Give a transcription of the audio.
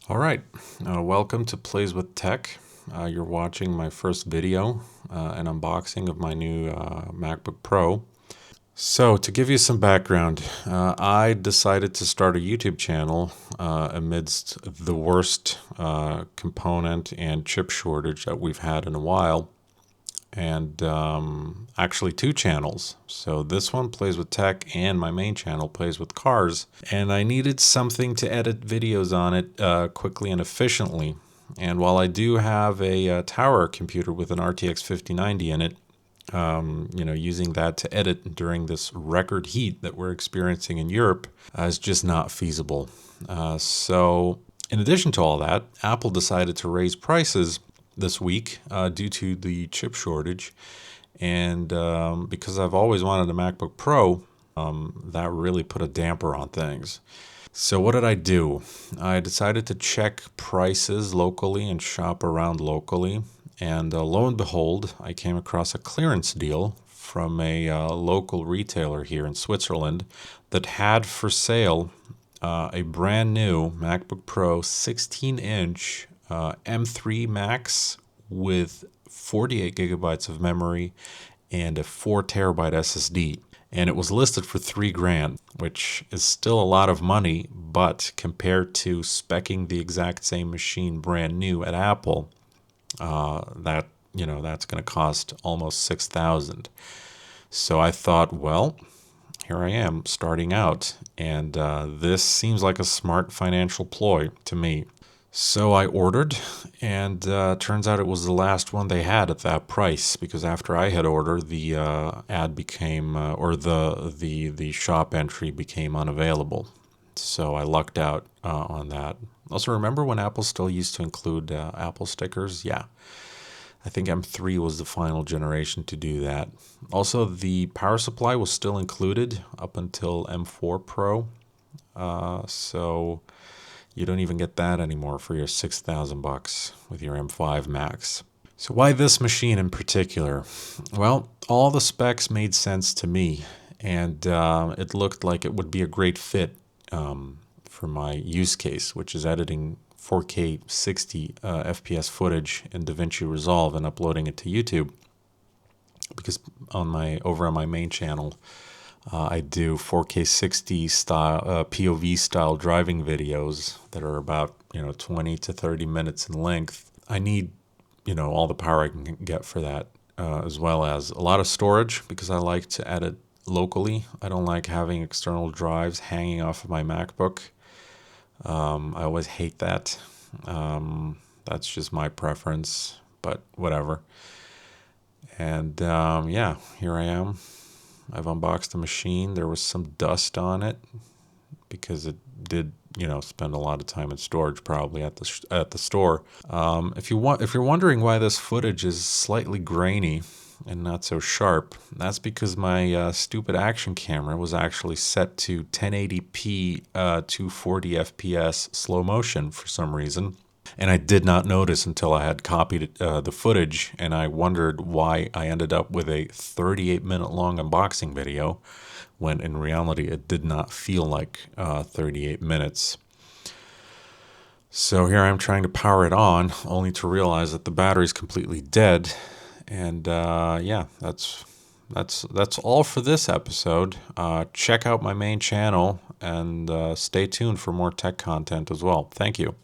All right, welcome to Plays with Tech. You're watching my first video, an unboxing of my new MacBook Pro. So to give you some background, I decided to start a YouTube channel amidst the worst component and chip shortage that we've had in a while. And actually two channels. So this one plays with tech and my main channel plays with cars. And I needed something to edit videos on it quickly and efficiently. And while I do have a tower computer with an RTX 5090 in it, using that to edit during this record heat that we're experiencing in Europe is just not feasible. So in addition to all that, Apple decided to raise prices this week due to the chip shortage, and because I've always wanted a MacBook Pro, that really put a damper on things. So what did I do? I decided to check prices locally and shop around locally, and lo and behold, I came across a clearance deal from a local retailer here in Switzerland that had for sale a brand new MacBook Pro 16-inch M3 Max with 48 gigabytes of memory and a 4 terabyte SSD. And it was listed for $3,000, which is still a lot of money, but compared to speccing the exact same machine brand new at Apple, that's going to cost almost $6,000. So I thought, well, here I am starting out, and this seems like a smart financial ploy to me. So I ordered, and turns out it was the last one they had at that price, because after I had ordered, the ad became, or the shop entry became unavailable. So I lucked out on that. Also, remember when Apple still used to include Apple stickers? Yeah. I think M3 was the final generation to do that. Also, the power supply was still included up until M4 Pro. So you don't even get that anymore for your $6,000 with your M5 Max. So why this machine in particular? Well, all the specs made sense to me, and it looked like it would be a great fit for my use case, which is editing 4K 60 FPS footage in DaVinci Resolve and uploading it to YouTube. Because over on my main channel, I do 4K 60 style POV style driving videos that are about 20 to 30 minutes in length. I need all the power I can get for that, as well as a lot of storage because I like to edit locally. I don't like having external drives hanging off of my MacBook. I always hate that. That's just my preference, but whatever. And here I am. I've unboxed the machine. There was some dust on it because it did, spend a lot of time in storage probably at the store. If you're wondering why this footage is slightly grainy and not so sharp, that's because my stupid action camera was actually set to 1080p 240 FPS slow motion for some reason. And I did not notice until I had copied the footage, and I wondered why I ended up with a 38-minute long unboxing video when in reality it did not feel like 38 minutes. So here I am trying to power it on, only to realize that the battery's completely dead. And that's all for this episode. Check out my main channel and stay tuned for more tech content as well. Thank you.